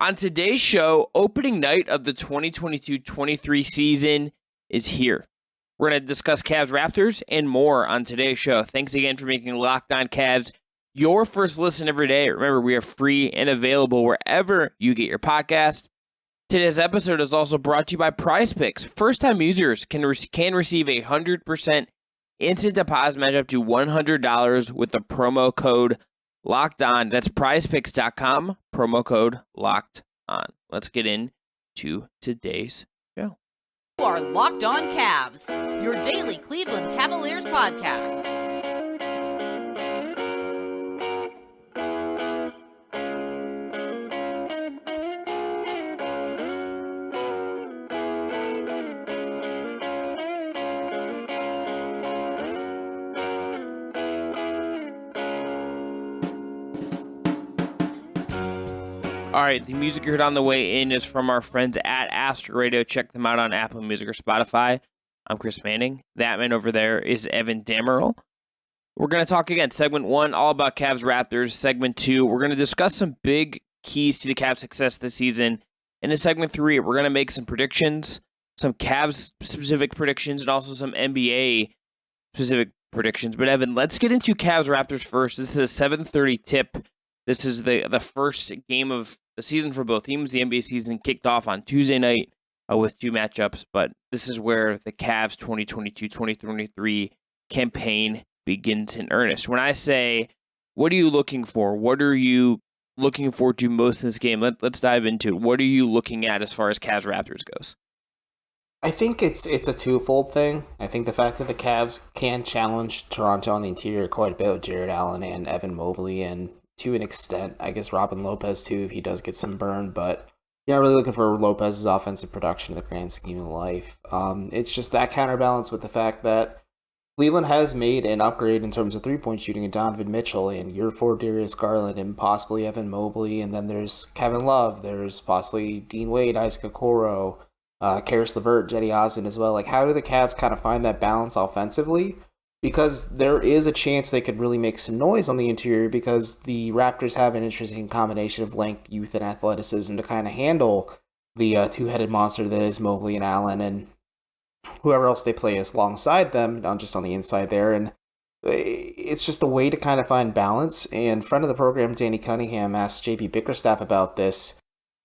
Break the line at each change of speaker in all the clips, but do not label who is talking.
On today's show, opening night of the 2022-23 season is here. We're going to discuss Cavs Raptors and more on today's show. Thanks again for making Locked On Cavs your first listen every day. Remember, we are free and available wherever you get your podcast. Today's episode is also brought to you by PrizePicks. First-time users can receive a 100% instant deposit match up to $100 with the promo code Locked On. That's prizepicks.com, promo code Locked On. Let's get into today's show.
You are Locked On Cavs, your daily Cleveland Cavaliers podcast.
All right, the music you heard on the way in is from our friends at Astro Radio. Check them out on Apple Music or Spotify. I'm Chris Manning. That man over there is Evan Dammarell. We're going to talk again. Segment 1, all about Cavs Raptors. Segment 2, we're going to discuss some big keys to the Cavs' success this season. And in segment 3, we're going to make some predictions, some Cavs-specific predictions, and also some NBA-specific predictions. But Evan, let's get into Cavs Raptors first. This is a 7:30 tip. This is the first game of the season for both teams. The NBA season kicked off on Tuesday night with 2 matchups, but this is where the Cavs 2022-2023 campaign begins in earnest. When I say, what are you looking for? What are you looking forward to most in this game? Let's dive into it. What are you looking at as far as Cavs Raptors goes?
I think it's a twofold thing. I think the fact that the Cavs can challenge Toronto on the interior quite a bit with Jared Allen and Evan Mobley, and to an extent, I guess Robin Lopez too, if he does get some burn, but you're not really looking for Lopez's offensive production in the grand scheme of life. It's just that counterbalance with the fact that Cleveland has made an upgrade in terms of three-point shooting in Donovan Mitchell and year 4 Darius Garland and possibly Evan Mobley, and then there's Kevin Love, there's possibly Dean Wade, Isaac Okoro, Karis LeVert, Jetty Osmond as well. Like, how do the Cavs kind of find that balance offensively? Because there is a chance they could really make some noise on the interior, because the Raptors have an interesting combination of length, youth, and athleticism to kind of handle the two-headed monster that is Mobley and Allen and whoever else they play alongside them, not just on the inside there. And it's just a way to kind of find balance. And friend of the program, Danny Cunningham, asked JP Bickerstaff about this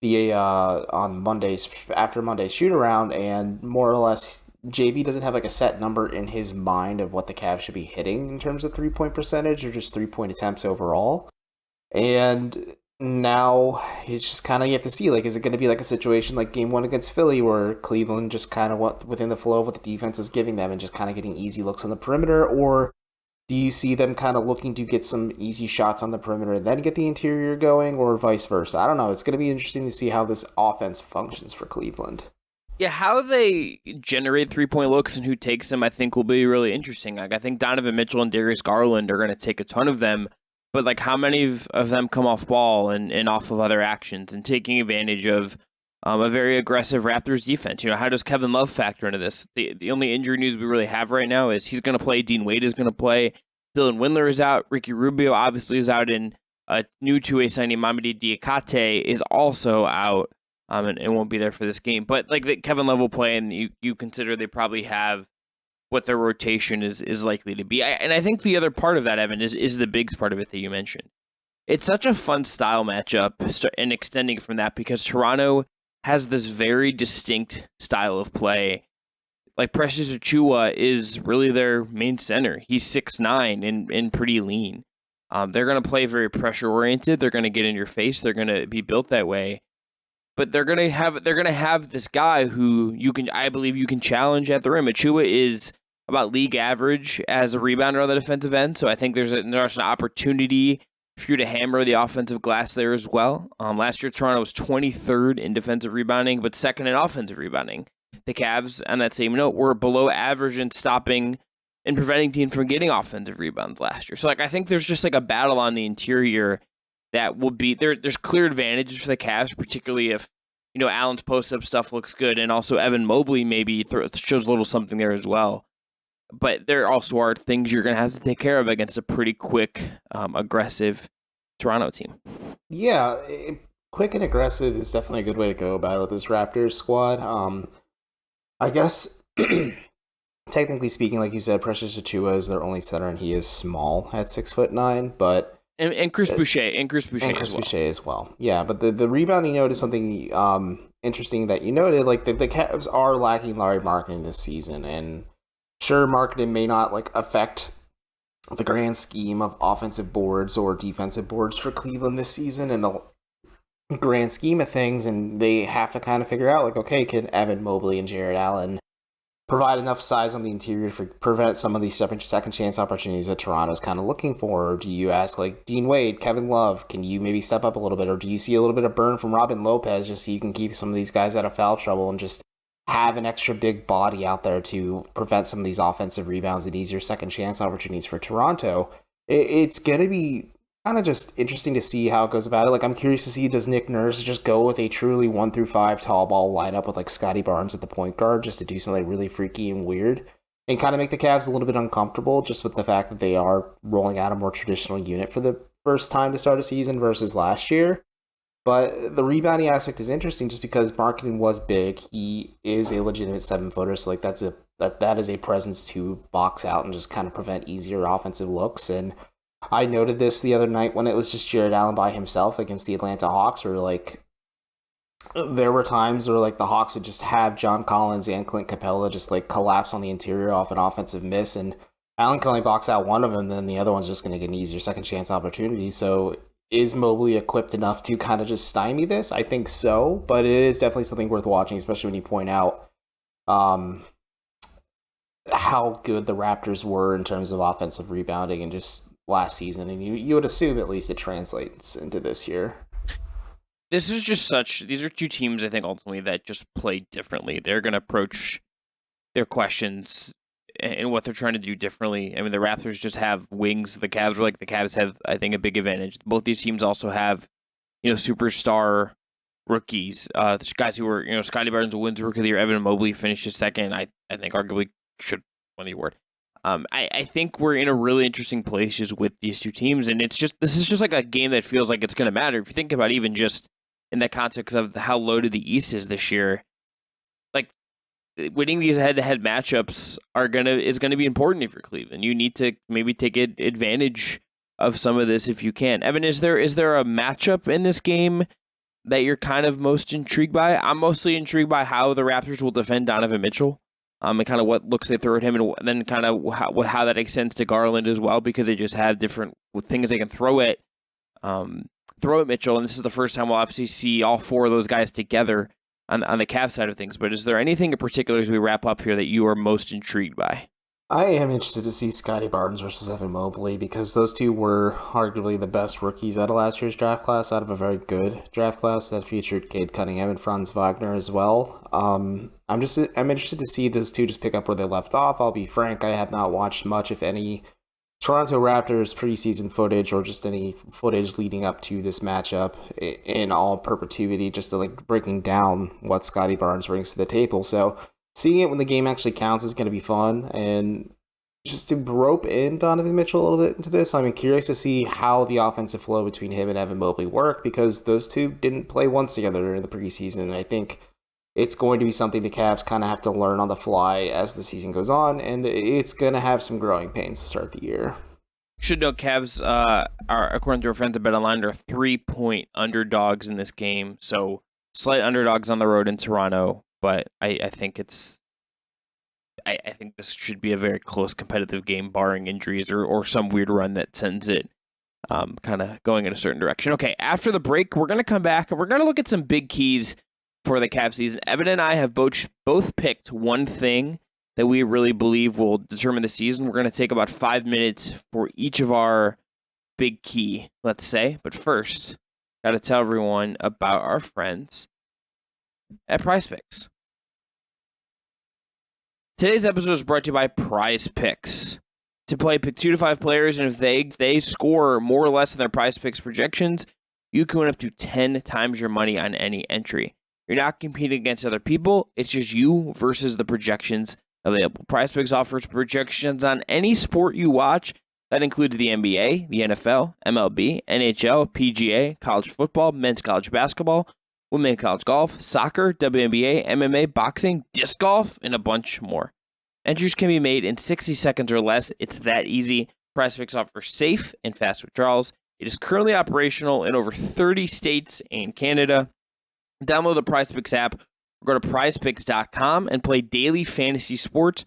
on Mondays, after Monday's shoot-around, and more or less JB doesn't have like a set number in his mind of what the Cavs should be hitting in terms of three-point percentage or just three-point attempts overall. And now it's just kind of, you have to see, like, is it going to be like a situation like game 1 against Philly where Cleveland just kind of went within the flow of what the defense is giving them and just kind of getting easy looks on the perimeter? Or do you see them kind of looking to get some easy shots on the perimeter and then get the interior going, or vice versa? I don't know. It's going to be interesting to see how this offense functions for Cleveland.
Yeah, how they generate three-point looks and who takes them, I think, will be really interesting. Like, I think Donovan Mitchell and Darius Garland are going to take a ton of them, but like, how many of them come off ball and off of other actions and taking advantage of a very aggressive Raptors defense? You know, how does Kevin Love factor into this? The only injury news we really have right now is he's going to play, Dean Wade is going to play, Dylan Windler is out, Ricky Rubio obviously is out, and new two-way signing Mamadi Diakate is also out. And won't be there for this game. But like, Kevin Love will play, and you consider they probably have what their rotation is likely to be. And I think the other part of that, Evan, is the bigs part of it that you mentioned. It's such a fun style matchup, and extending from that, because Toronto has this very distinct style of play. Like, Precious Achiuwa is really their main center. He's 6'9" and pretty lean. They're going to play very pressure-oriented. They're going to get in your face. They're going to be built that way. But they're gonna have this guy who I believe you can challenge at the rim. Achiuwa is about league average as a rebounder on the defensive end, so I think there's an opportunity for you to hammer the offensive glass there as well. Last year, Toronto was 23rd in defensive rebounding, but second in offensive rebounding. The Cavs, on that same note, were below average in stopping and preventing teams from getting offensive rebounds last year. So, like, I think there's just like a battle on the interior that will be there. There's clear advantages for the Cavs, particularly if, you know, Allen's post-up stuff looks good, and also Evan Mobley maybe shows a little something there as well. But there also are things you're going to have to take care of against a pretty quick, aggressive Toronto team.
Yeah, quick and aggressive is definitely a good way to go about it with this Raptors squad. I guess technically speaking, like you said, Precious Achiuwa is their only center, and he is small at 6'9", but
and Chris Boucher
as well. Yeah, but the rebounding note is something interesting that you noted. Like the Cavs are lacking Larry Marketing this season, and sure, Marketing may not like affect the grand scheme of offensive boards or defensive boards for Cleveland this season in the grand scheme of things, and they have to kind of figure out, like, okay, can Evan Mobley and Jared Allen provide enough size on the interior to prevent some of these second chance opportunities that Toronto's kind of looking for? Or do you ask, like, Dean Wade, Kevin Love, can you maybe step up a little bit? Or do you see a little bit of burn from Robin Lopez just so you can keep some of these guys out of foul trouble and just have an extra big body out there to prevent some of these offensive rebounds and easier second chance opportunities for Toronto? It's going to be kind of just interesting to see how it goes about it. Like, I'm curious to see, does Nick Nurse just go with a truly 1-5 tall ball lineup with like Scotty Barnes at the point guard just to do something really freaky and weird and kind of make the Cavs a little bit uncomfortable just with the fact that they are rolling out a more traditional unit for the first time to start a season versus last year? But the rebounding aspect is interesting just because Marketing was big. He is a legitimate 7-footer, so like that is a presence to box out and just kind of prevent easier offensive looks. And I noted this the other night when it was just Jared Allen by himself against the Atlanta Hawks, where like there were times where like the Hawks would just have John Collins and Clint Capella just like collapse on the interior off an offensive miss, and Allen can only box out one of them, then the other one's just going to get an easier second chance opportunity. So is Mobley equipped enough to kind of just stymie this? I think so, but it is definitely something worth watching, especially when you point out how good the Raptors were in terms of offensive rebounding and just last season, and you would assume at least it translates into this year.
This is just these are two teams, I think, ultimately that just play differently. They're going to approach their questions and what they're trying to do differently. I mean, the Raptors just have wings. The Cavs have, I think, a big advantage. Both these teams also have, superstar rookies, guys who were, Scotty Barnes wins Rookie of the Year. Evan Mobley finished second. I think arguably should win the award. I think we're in a really interesting place just with these two teams, and this is just like a game that feels like it's going to matter. If you think about even just in the context of how loaded the East is this year, like winning these head-to-head matchups is gonna be important if you're Cleveland. You need to maybe take advantage of some of this if you can. Evan, is there a matchup in this game that you're kind of most intrigued by? I'm mostly intrigued by how the Raptors will defend Donovan Mitchell. And kind of what looks they throw at him, and then kind of how that extends to Garland as well, because they just have different things they can throw at Mitchell. And this is the first time we'll obviously see all four of those guys together on the Cavs side of things. But is there anything in particular as we wrap up here that you are most intrigued by?
I am interested to see Scotty Barnes versus Evan Mobley, because those two were arguably the best rookies out of last year's draft class, out of a very good draft class that featured Cade Cunningham and Franz Wagner as well. I'm interested to see those two just pick up where they left off. I'll be frank, I have not watched much, if any, Toronto Raptors preseason footage or just any footage leading up to this matchup in all perpetuity, just to like breaking down what Scotty Barnes brings to the table. So seeing it when the game actually counts is going to be fun, and just to rope in Donovan Mitchell a little bit into this, I'm curious to see how the offensive flow between him and Evan Mobley work, because those two didn't play once together during the preseason, and I think it's going to be something the Cavs kind of have to learn on the fly as the season goes on, and it's going to have some growing pains to start the year.
Should note Cavs are, according to our friends at BetOnline, are 3-point underdogs in this game, so slight underdogs on the road in Toronto. But I think I think this should be a very close competitive game, barring injuries or some weird run that sends it kind of going in a certain direction. Okay, after the break, we're going to come back and we're going to look at some big keys for the Cavs season. Evan and I have both picked one thing that we really believe will determine the season. We're going to take about 5 minutes for each of our big key, let's say. But first, got to tell everyone about our friends at PrizePicks. Today's episode is brought to you by PrizePicks. To play, pick 2 to 5 players, and if they score more or less than their PrizePicks projections, you can win up to 10 times your money on any entry. You're not competing against other people, it's just you versus the projections available. PrizePicks offers projections on any sport you watch, That includes the NBA, the NFL, MLB, NHL, PGA, college football, men's college basketball, women's college golf, soccer, WNBA, MMA, boxing, disc golf, and a bunch more. Entries can be made in 60 seconds or less. It's that easy. PrizePicks offers safe and fast withdrawals. It is currently operational in over 30 states and Canada. Download the PrizePicks app or go to prizepicks.com and play daily fantasy sports.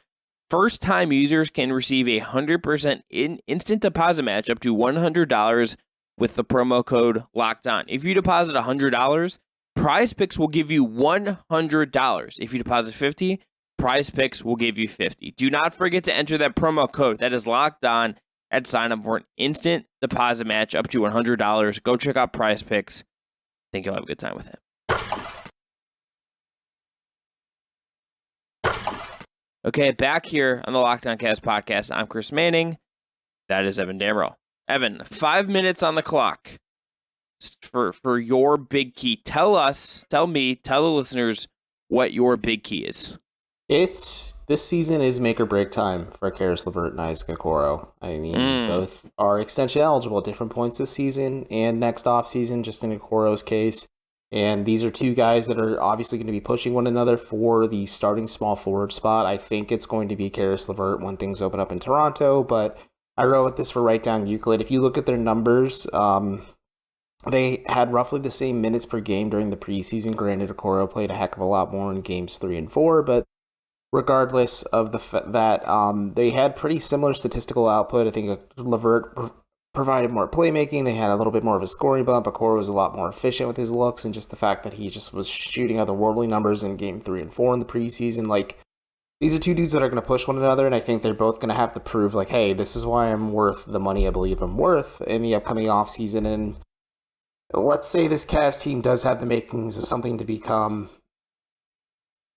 First-time users can receive a 100% instant deposit match up to $100 with the promo code LOCKEDON. If you deposit $100, PrizePicks will give you $100. If you deposit $50, PrizePicks will give you $50. Do not forget to enter that promo code. That is locked on at sign up for an instant deposit match up to $100. Go check out PrizePicks. I think you'll have a good time with it. Okay, back here on the Locked On Cavs podcast, I'm Chris Manning. That is Evan Dammarell. Evan, 5 minutes on the clock for your big key. Tell the listeners what your big key is.
This season is make or break time for Caris LeVert and Isaac Okoro. I mean, both are extension eligible at different points this season and next offseason, just in Okoro's case. And these are two guys that are obviously going to be pushing one another for the starting small forward spot. I think it's going to be Caris LeVert when things open up in Toronto, but I wrote this for Down Euclid. If you look at their numbers, they had roughly the same minutes per game during the preseason. Granted, Okoro played a heck of a lot more in games 3 and 4, but regardless of that, they had pretty similar statistical output. I think LeVert provided more playmaking. They had a little bit more of a scoring bump. Okoro was a lot more efficient with his looks, and just the fact that he just was shooting otherworldly numbers in game 3 and 4 in the preseason. Like, these are two dudes that are going to push one another, and I think they're both going to have to prove, like, hey, this is why I'm worth the money I believe I'm worth in the upcoming offseason. And let's say this Cavs team does have the makings of something to become,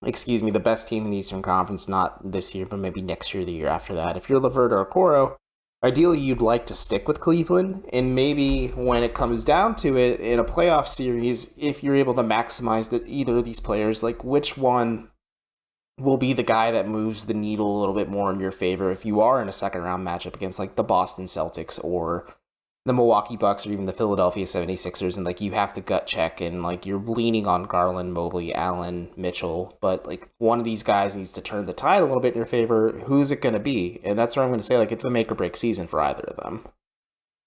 the best team in the Eastern Conference, not this year, but maybe next year, the year after that. If you're LeVert or Okoro, ideally you'd like to stick with Cleveland, and maybe when it comes down to it in a playoff series, if you're able to maximize that either of these players, like which one will be the guy that moves the needle a little bit more in your favor if you are in a second round matchup against like the Boston Celtics or the Milwaukee Bucks or even the Philadelphia 76ers, and like you have to gut check and like you're leaning on Garland, Mobley, Allen, Mitchell, but like one of these guys needs to turn the tide a little bit in your favor. Who's it going to be? And that's where I'm going to say, like, it's a make or break season for either of them.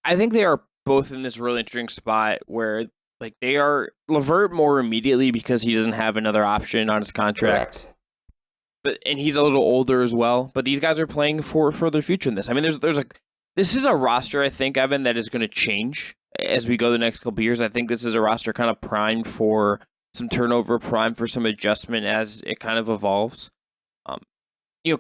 I think they are both in this really interesting spot where like they are LeVert more immediately because he doesn't have another option on his contract.
Correct.
And he's a little older as well. But these guys are playing for their future in this. I mean, this is a roster, I think, Evan, that is going to change as we go the next couple of years. I think this is a roster kind of primed for some turnover, primed for some adjustment as it kind of evolves.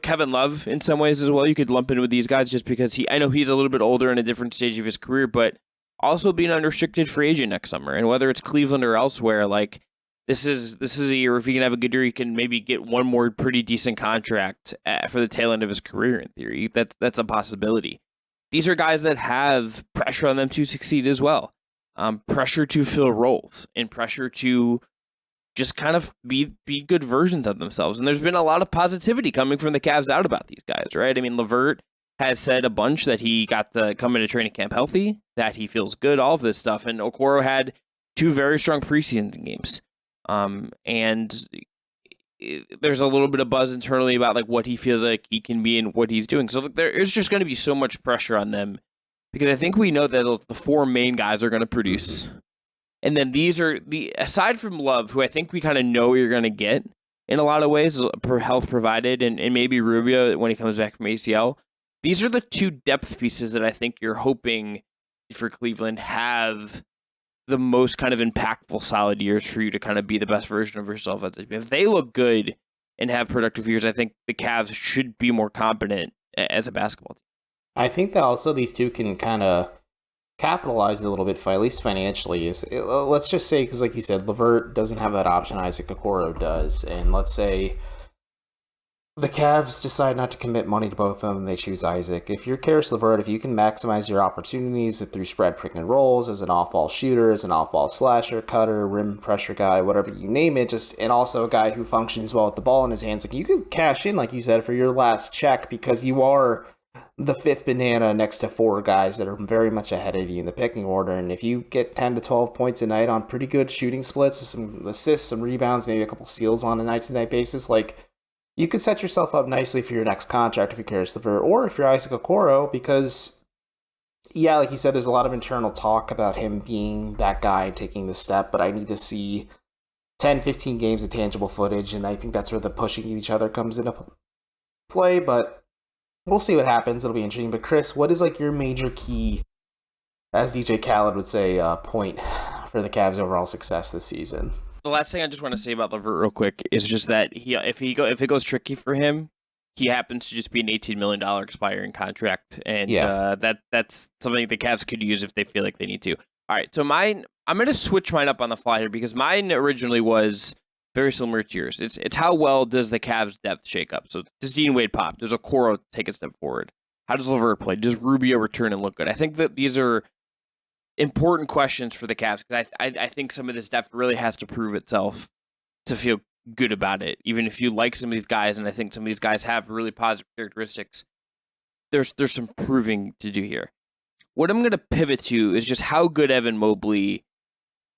Kevin Love in some ways as well. You could lump in with these guys just because I know he's a little bit older in a different stage of his career, but also being an unrestricted free agent next summer. And whether it's Cleveland or elsewhere, like this is a year if he can have a good year, he can maybe get one more pretty decent contract for the tail end of his career. In theory, that's a possibility. These are guys that have pressure on them to succeed as well. Pressure to fill roles and pressure to just kind of be good versions of themselves. And there's been a lot of positivity coming from the Cavs out about these guys, right? I mean, LeVert has said a bunch that he got to come into training camp healthy, that he feels good, all of this stuff. And Okoro had 2 very strong preseason games. And there's a little bit of buzz internally about like what he feels like he can be and what he's doing. So there is just going to be so much pressure on them because I think we know that the 4 main guys are going to produce. And then these are aside from Love, who I think we kind of know you're going to get in a lot of ways, health provided, and maybe Rubio when he comes back from ACL. These are the 2 depth pieces that I think you're hoping for Cleveland have the most kind of impactful, solid years for you to kind of be the best version of yourself. If they look good and have productive years, I think the Cavs should be more competent as a basketball team.
I think that also these two can kind of capitalize a little bit, at least financially. Let's just say, because like you said, LeVert doesn't have that option, Isaac Okoro does. And let's say the Cavs decide not to commit money to both of them, they choose Isaac. If you're Caris LeVert, if you can maximize your opportunities through spread pick and rolls, as an off-ball shooter, as an off-ball slasher, cutter, rim pressure guy, whatever you name it, and also a guy who functions well with the ball in his hands, like you can cash in, like you said, for your last check because you are the fifth banana next to four guys that are very much ahead of you in the pecking order. And if you get 10 to 12 points a night on pretty good shooting splits, some assists, some rebounds, maybe a couple steals on a night-to-night basis, like, you could set yourself up nicely for your next contract if you're Karis LeVert, or if you're Isaac Okoro, because, yeah, like you said, there's a lot of internal talk about him being that guy taking the step, but I need to see 10, 15 games of tangible footage, and I think that's where the pushing each other comes into play, but we'll see what happens. It'll be interesting. But Chris, what is like your major key, as DJ Khaled would say, point for the Cavs' overall success this season?
The last thing I just want to say about LeVert real quick is just that if it goes tricky for him, he happens to just be an $18 million expiring contract, and that's something the Cavs could use if they feel like they need to. All right, so I'm going to switch mine up on the fly here because mine originally was very similar to yours. It's how well does the Cavs depth shake up? So does Dean Wade pop? Does Okoro take a step forward? How does LeVert play? Does Rubio return and look good? I think that these are important questions for the Cavs because I think some of this depth really has to prove itself to feel good about it. Even if you like some of these guys, and I think some of these guys have really positive characteristics, there's some proving to do here. What I'm going to pivot to is just how good Evan Mobley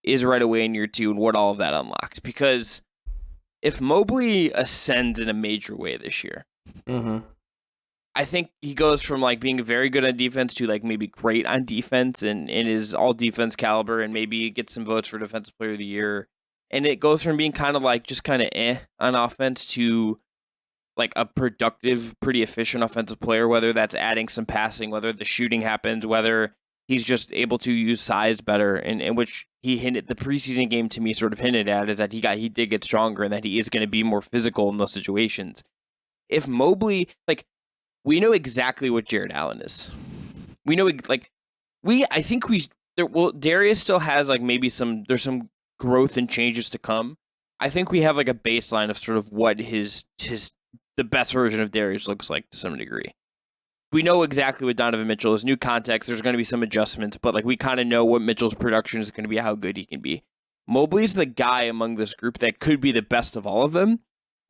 is right away in year two and what all of that unlocks. Because if Mobley ascends in a major way this year, I think he goes from like being very good on defense to like maybe great on defense and is all defense caliber and maybe gets some votes for defensive player of the year. And it goes from being kind of like just kind of on offense to like a productive, pretty efficient offensive player, whether that's adding some passing, whether the shooting happens, whether he's just able to use size better, and which he hinted, the preseason game to me sort of hinted at, is that he did get stronger and that he is going to be more physical in those situations. If Mobley, like, we know exactly what Jared Allen is. We know, like, Darius still has like maybe there's some growth and changes to come. I think we have like a baseline of sort of what the best version of Darius looks like to some degree. We know exactly what Donovan Mitchell is. New context, there's going to be some adjustments, but like we kind of know what Mitchell's production is going to be, how good he can be. Mobley's the guy among this group that could be the best of all of them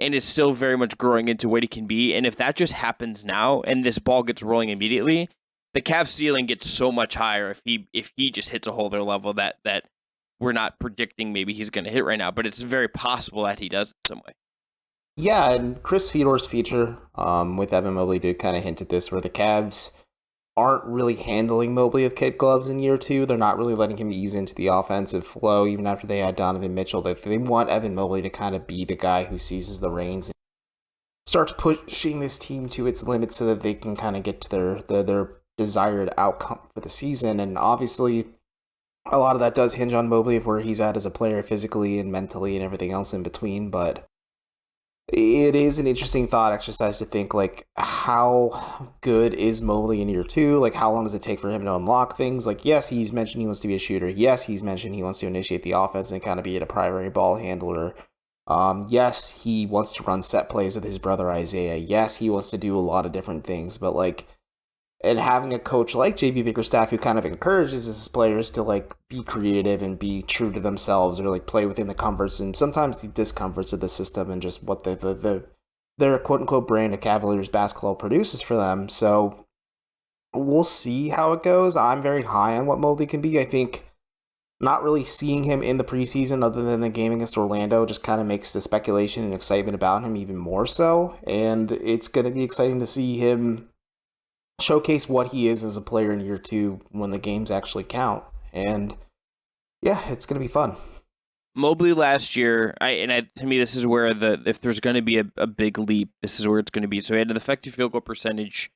and is still very much growing into what he can be. And if that just happens now and this ball gets rolling immediately, the Cavs ceiling gets so much higher if he just hits a whole other level that we're not predicting maybe he's going to hit right now, but it's very possible that he does in some way.
Yeah, and Chris Fedor's feature with Evan Mobley did kind of hint at this, where the Cavs aren't really handling Mobley with kid gloves in year two. They're not really letting him ease into the offensive flow, even after they had Donovan Mitchell. They want Evan Mobley to kind of be the guy who seizes the reins and starts pushing this team to its limits so that they can kind of get to their desired outcome for the season. And obviously, a lot of that does hinge on Mobley, of where he's at as a player physically and mentally and everything else in between, but it is an interesting thought exercise to think, like, how good is Mobley in year two? Like, how long does it take for him to unlock things? Like, yes, he's mentioned he wants to be a shooter. Yes, he's mentioned he wants to initiate the offense and kind of be a primary ball handler. Yes, he wants to run set plays with his brother Isaiah. Yes, he wants to do a lot of different things, but, like, and having a coach like JB Bickerstaff who kind of encourages his players to like be creative and be true to themselves, or like play within the comforts and sometimes the discomforts of the system and just what their quote unquote brand of Cavaliers basketball produces for them. So we'll see how it goes. I'm very high on what Mobley can be. I think not really seeing him in the preseason other than the game against Orlando just kind of makes the speculation and excitement about him even more so. And it's going to be exciting to see him showcase what he is as a player in year two when the games actually count. And yeah, it's going to be fun.
Mobley last year, to me, this is where if there's going to be a big leap, this is where it's going to be. So he had an effective field goal percentage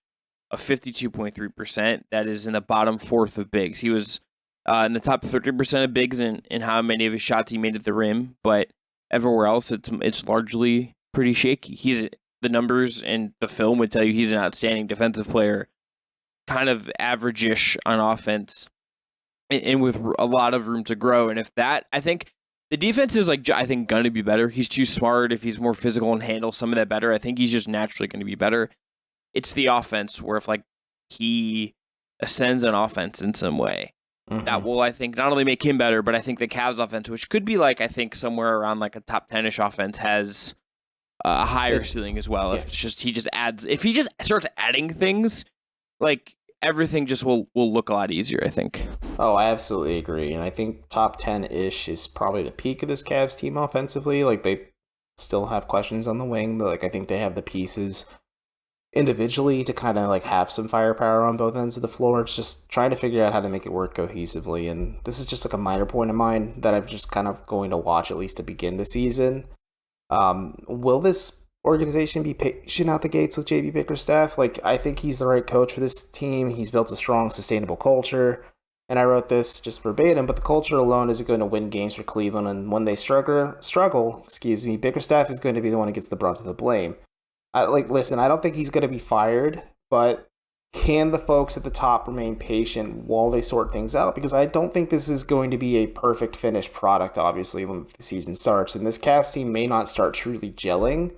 of 52.3%. That is in the bottom fourth of bigs. He was in the top 30% of bigs in how many of his shots he made at the rim, but everywhere else, it's largely pretty shaky. The numbers and the film would tell you he's an outstanding defensive player, kind of average-ish on offense, and with a lot of room to grow. And if that, I think the defense is going to be better. He's too smart. If he's more physical and handles some of that better, I think he's just naturally going to be better. It's the offense where if like he ascends on offense in some way, that will, I think, not only make him better, but I think the Cavs offense, which could be like, I think somewhere around like a top 10-ish offense, has a higher ceiling as well. If he just starts adding things like everything just will look a lot easier, I think.
Oh, I absolutely agree. And I think top 10-ish is probably the peak of this Cavs team offensively. Like, they still have questions on the wing, but like I think they have the pieces individually to kind of like have some firepower on both ends of the floor. It's just trying to figure out how to make it work cohesively. And this is just like a minor point of mine that I'm just kind of going to watch at least to begin the season. Will this organization be patient out the gates with JB Bickerstaff? Like, I think he's the right coach for this team. He's built a strong, sustainable culture. And I wrote this just verbatim, but the culture alone isn't going to win games for Cleveland. And when they struggle, Bickerstaff is going to be the one who gets the brunt of the blame. Listen, I don't think he's going to be fired, but can the folks at the top remain patient while they sort things out? Because I don't think this is going to be a perfect finished product, obviously, when the season starts. And this Cavs team may not start truly gelling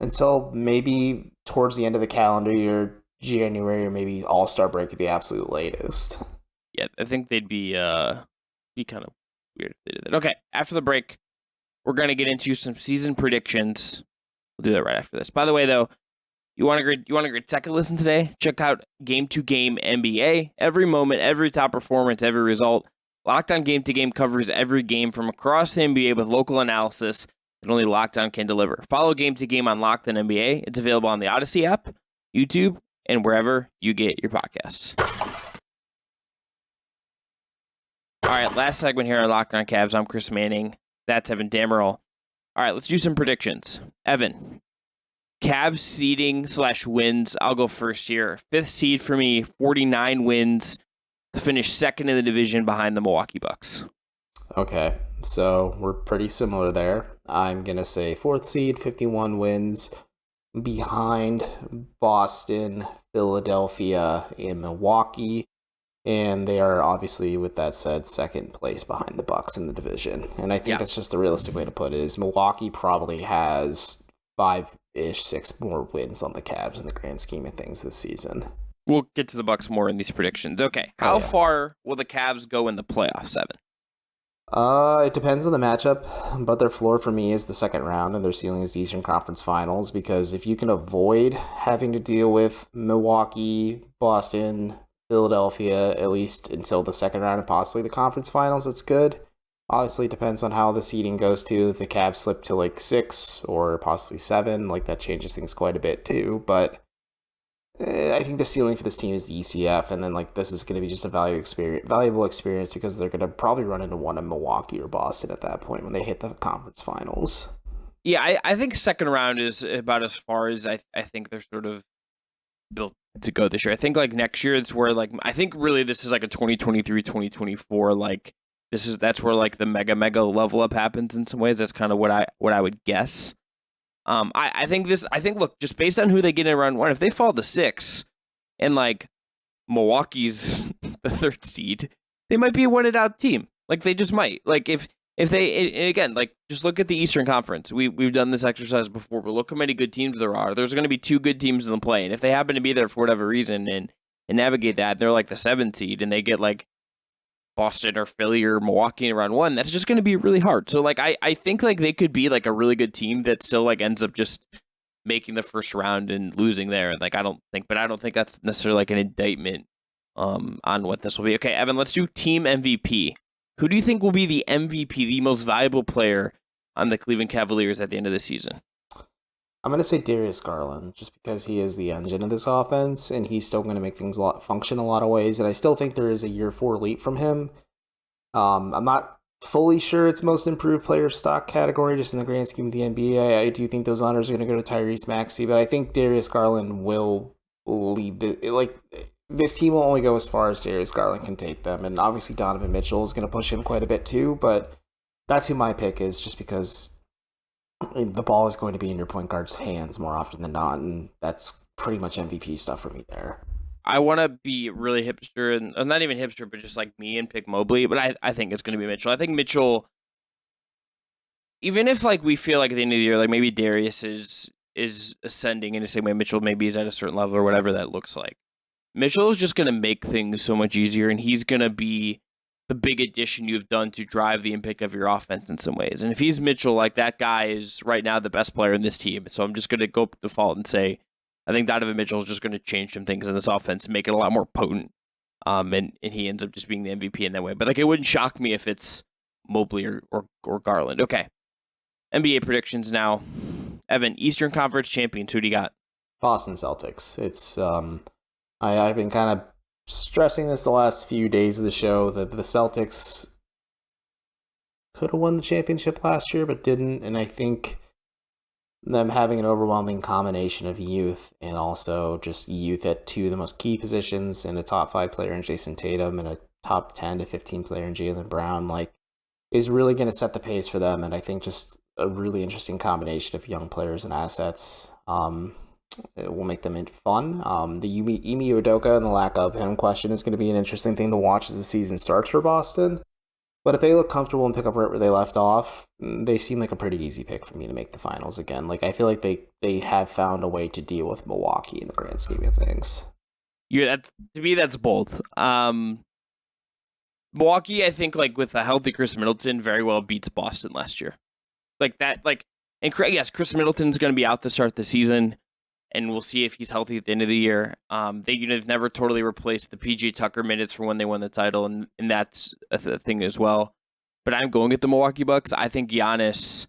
until maybe towards the end of the calendar year, January, or maybe All-Star break at the absolute latest.
Yeah, I think they'd be kind of weird if they did that. Okay, after the break, we're going to get into some season predictions. We'll do that right after this. By the way, though, you want a great second listen today? Check out Game to Game NBA. Every moment, every top performance, every result. Locked On Game to Game covers every game from across the NBA with local analysis that only Locked On can deliver. Follow Game to Game on Locked On NBA. It's available on the Odyssey app, YouTube, and wherever you get your podcasts. All right, last segment here on Locked On Cavs. I'm Chris Manning. That's Evan Dammarell. All right, let's do some predictions. Evan, Cavs seeding / wins. I'll go first here. 5th seed for me, 49 wins. To finish second in the division behind the Milwaukee Bucks.
Okay, so we're pretty similar there. I'm going to say 4th seed, 51 wins, behind Boston, Philadelphia, and Milwaukee. And they are obviously, with that said, second place behind the Bucks in the division. And I think that's just the realistic way to put it, is Milwaukee probably has 5-ish, 6 more wins on the Cavs in the grand scheme of things this season.
We'll get to the Bucks more in these predictions. Okay, how far will the Cavs go in the playoffs, Evan?
It depends on the matchup, but their floor for me is the second round, and their ceiling is the Eastern Conference Finals, because if you can avoid having to deal with Milwaukee, Boston, Philadelphia, at least until the second round and possibly the conference finals, that's good. Obviously, it depends on how the seeding goes too. If the Cavs slip to like 6 or possibly 7, like that changes things quite a bit too. But I think the ceiling for this team is the ECF, and then like this is going to be just a valuable experience because they're going to probably run into one in Milwaukee or Boston at that point when they hit the conference finals.
Yeah, I think second round is about as far as I think they're sort of built to go this year. I think like next year it's where like I think really this is like a 2023-2024 like that's where like the mega level up happens in some ways. That's kind of what I would guess. I think look, just based on who they get in round 1, if they fall to 6 and like Milwaukee's the 3rd seed, they might be a win it out team. Like they just might. Like if they, and again, like just look at the Eastern Conference. We've done this exercise before, but look how many good teams there are. There's going to be 2 good teams in the play, and if they happen to be there for whatever reason and navigate that, they're like the 7th seed, and they get like Boston or Philly or Milwaukee in round 1. That's just going to be really hard. So like I think like they could be like a really good team that still like ends up just making the first round and losing there. Like I don't think that's necessarily like an indictment on what this will be. Okay, Evan, let's do team MVP. Who do you think will be the MVP, the most valuable player on the Cleveland Cavaliers at the end of the season?
I'm going to say Darius Garland, just because he is the engine of this offense, and he's still going to make things function a lot of ways. And I still think there is a year 4 leap from him. I'm not fully sure it's most improved player stock category, just in the grand scheme of the NBA. I do think those honors are going to go to Tyrese Maxey, but I think Darius Garland will lead this team will only go as far as Darius Garland can take them, and obviously Donovan Mitchell is going to push him quite a bit too, but that's who my pick is, just because the ball is going to be in your point guard's hands more often than not, and that's pretty much MVP stuff for me there.
I want to be really hipster, and not even hipster, but just like me and pick Mobley, but I think it's going to be Mitchell. I think Mitchell, even if like we feel like at the end of the year, like maybe Darius is ascending in the same way Mitchell maybe is at a certain level or whatever that looks like, Mitchell is just going to make things so much easier, and he's going to be the big addition you've done to drive the impact of your offense in some ways. And if he's Mitchell, like that guy is right now the best player in this team. So I'm just going to go default and say I think Donovan Mitchell is just going to change some things in this offense and make it a lot more potent. And he ends up just being the MVP in that way. But like, it wouldn't shock me if it's Mobley or Garland. Okay. NBA predictions now. Evan, Eastern Conference champions. Who do you got?
Boston Celtics. It's I've been kind of stressing this the last few days of the show that the Celtics could have won the championship last year, but didn't. And I think them having an overwhelming combination of youth and also just youth at two of the most key positions and a top 5 player in Jason Tatum and a top 10 to 15 player in Jaylen Brown, like, is really going to set the pace for them. And I think just a really interesting combination of young players and assets. It will make them fun. The Ime Udoka and the lack of him question is going to be an interesting thing to watch as the season starts for Boston. But if they look comfortable and pick up right where they left off, they seem like a pretty easy pick for me to make the finals again. Like, I feel like they have found a way to deal with Milwaukee in the grand scheme of things.
To me, that's both. Milwaukee, I think, like, with a healthy Chris Middleton, very well beats Boston last year. Like that, like, and yes, Chris Middleton's going to be out to start the season, and we'll see if he's healthy at the end of the year. They've never totally replaced the PJ Tucker minutes from when they won the title, and that's a thing as well. But I'm going with the Milwaukee Bucks. I think Giannis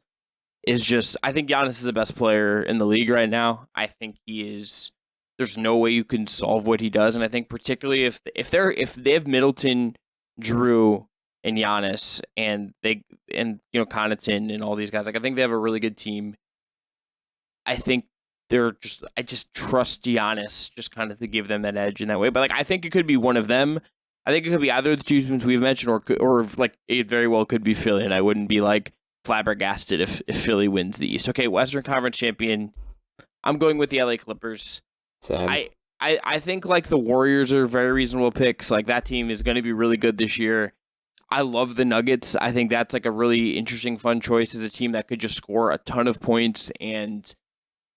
is the best player in the league right now. I think he is. There's no way you can solve what he does, and I think particularly if they have Middleton, Drew, and Giannis, and Connaughton and all these guys, like, I think they have a really good team. I just trust Giannis just kind of to give them that edge in that way. But like, I think it could be one of them. I think it could be either of the two teams we've mentioned, or like, it very well could be Philly, and I wouldn't be like flabbergasted if Philly wins the East. Okay, Western Conference champion. I'm going with the LA Clippers.
Same.
I think like the Warriors are very reasonable picks. Like, that team is going to be really good this year. I love the Nuggets. I think that's like a really interesting, fun choice as a team that could just score a ton of points and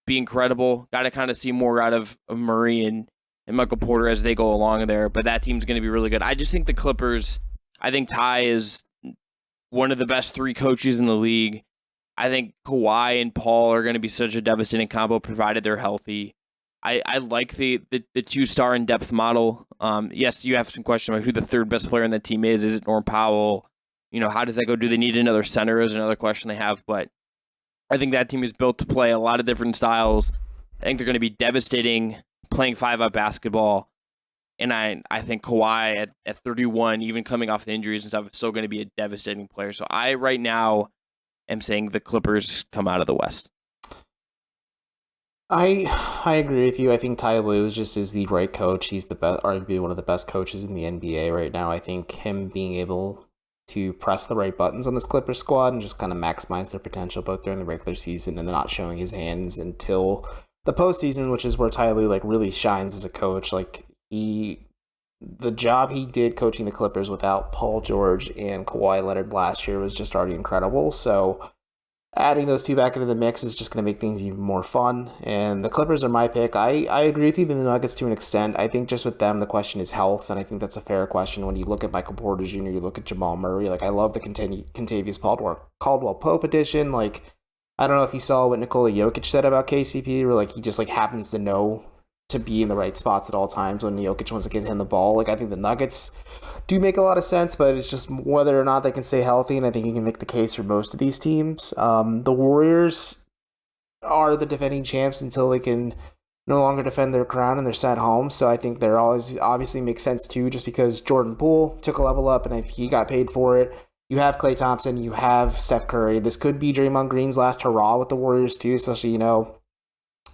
be incredible. Got to kind of see more out of Murray and Michael Porter as they go along there, but that team's going to be really good. I just think the Clippers, I think Ty is one of the best 3 coaches in the league. I think Kawhi and Paul are going to be such a devastating combo provided they're healthy. I like the 2-star in-depth model. Yes, you have some question about who the third best player on that team is. Is it Norm Powell? How does that go? Do they need another center is another question they have, but I think that team is built to play a lot of different styles. I think they're going to be devastating playing 5-out basketball. And I think Kawhi at 31, even coming off the injuries and stuff, is still going to be a devastating player. So I, right now, am saying the Clippers come out of the West.
I agree with you. I think Ty Lue is the right coach. He's the best, arguably one of the best coaches in the NBA right now. I think him being able to press the right buttons on this Clippers squad and just kind of maximize their potential both during the regular season and then not showing his hands until the postseason, which is where Ty Lue like really shines as a coach. Like, the job he did coaching the Clippers without Paul George and Kawhi Leonard last year was just already incredible. So adding those two back into the mix is just going to make things even more fun. And the Clippers are my pick. I agree with you with the Nuggets to an extent. I think just with them, the question is health, and I think that's a fair question. When you look at Michael Porter Jr., you look at Jamal Murray. Like, I love the Kentavious Caldwell-Pope edition. Like, I don't know if you saw what Nikola Jokic said about KCP, where like he just like happens to know to be in the right spots at all times when Jokic wants to get him the ball. Like, I think the Nuggets do make a lot of sense, but it's just whether or not they can stay healthy, and I think you can make the case for most of these teams. The Warriors are the defending champs until they can no longer defend their crown and they're sent home, so I think they're always obviously makes sense too, just because Jordan Poole took a level up and if he got paid for it. You have Klay Thompson, you have Steph Curry. This could be Draymond Green's last hurrah with the Warriors too, especially,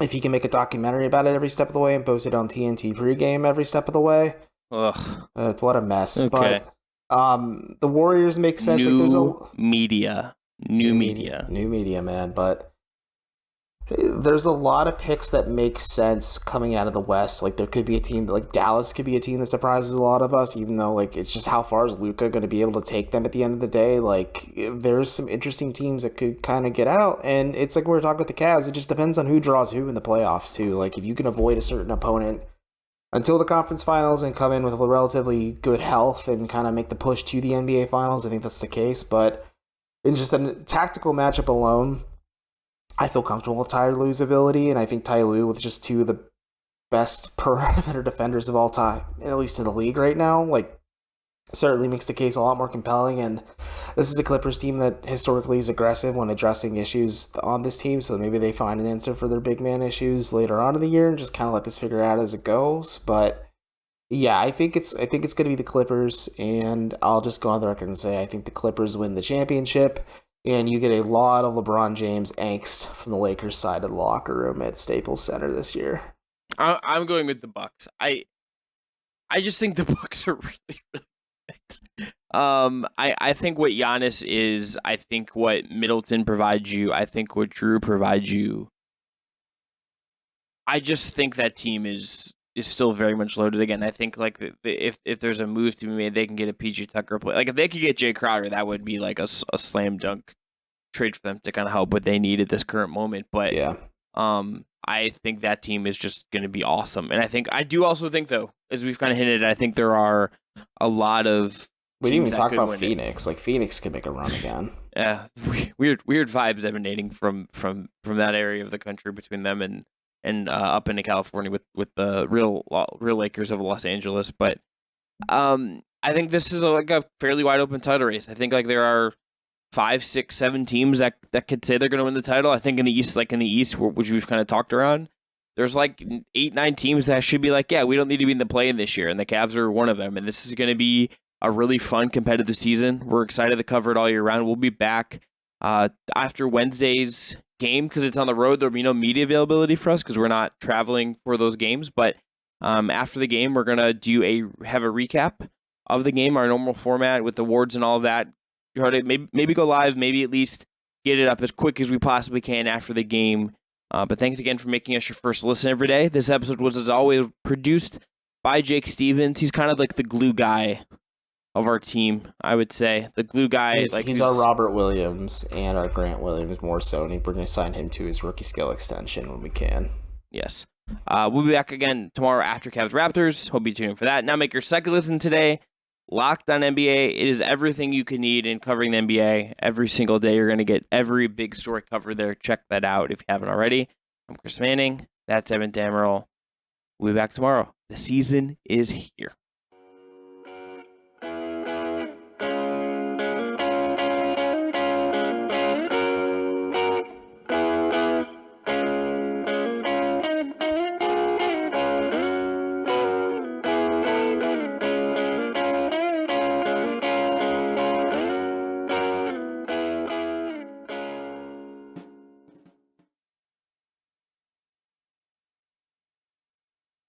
if he can make a documentary about it every step of the way and post it on TNT pregame every step of the way.
Ugh.
What a mess.
Okay.
But the Warriors make sense.
New
media, man. But there's a lot of picks that make sense coming out of the West. Like, there could be a team, like Dallas could be a team that surprises a lot of us, even though, like, it's just how far is Luka going to be able to take them at the end of the day? Like, there's some interesting teams that could kind of get out. And it's like we were talking with the Cavs. It just depends on who draws who in the playoffs, too. Like, if you can avoid a certain opponent until the conference finals and come in with a relatively good health and kind of make the push to the NBA finals, I think that's the case. But in just a tactical matchup alone, I feel comfortable with Ty Lue's ability, and I think Ty Lue, with just two of the best perimeter defenders of all time, at least in the league right now. Like, certainly makes the case a lot more compelling. And this is a Clippers team that historically is aggressive when addressing issues on this team. So maybe they find an answer for their big man issues later on in the year and just kind of let this figure out as it goes. But yeah, I think it's going to be the Clippers, and I'll just go on the record and say I think the Clippers win the championship, and you get a lot of LeBron James angst from the Lakers side of the locker room at Staples Center this year.
I'm going with the Bucks. I just think the Bucks are really, really good. I think what Giannis is, I think what Middleton provides you, I think what Drew provides you. I just think that team is still very much loaded. Again, I think like if there's a move to be made, they can get a PG Tucker play. Like if they could get Jay Crowder, that would be like a slam dunk trade for them to kind of help what they need at this current moment. But
yeah,
I think that team is just going to be awesome. And I do also think though, as we've kind of hinted, I think there are a lot of
we didn't even talk about Phoenix. Like Phoenix could make a run again.
Yeah, weird vibes emanating from that area of the country between them and up into California with the real Lakers of Los Angeles. But I think this is like a fairly wide open title race. I think like there are 5, 6, 7 teams that could say they're going to win the title. I think in the East, which we've kind of talked around, there's like 8, 9 teams that should be like, yeah, we don't need to be in the play-in this year, and the Cavs are one of them. And this is going to be a really fun, competitive season. We're excited to cover it all year round. We'll be back after Wednesday's game because it's on the road. There'll be no media availability for us because we're not traveling for those games. But after the game, we're gonna have a recap of the game, our normal format with awards and all of that. You heard it. Maybe go live. Maybe at least get it up as quick as we possibly can after the game. But thanks again for making us your first listen every day. This episode was, as always, produced by Jake Stevens. He's kind of like the glue guy of our team, I would say. The glue guy.
He's our Robert Williams and our Grant Williams more so, and we're going to sign him to his rookie scale extension when we can.
Yes. We'll be back again tomorrow after Cavs Raptors. Hope you tune in for that. Now make your second listen today. Locked on NBA. It is everything you can need in covering the NBA. Every single day, you're going to get every big story covered there. Check that out if you haven't already. I'm Chris Manning. That's Evan Dammarell. We'll be back tomorrow. The season is here.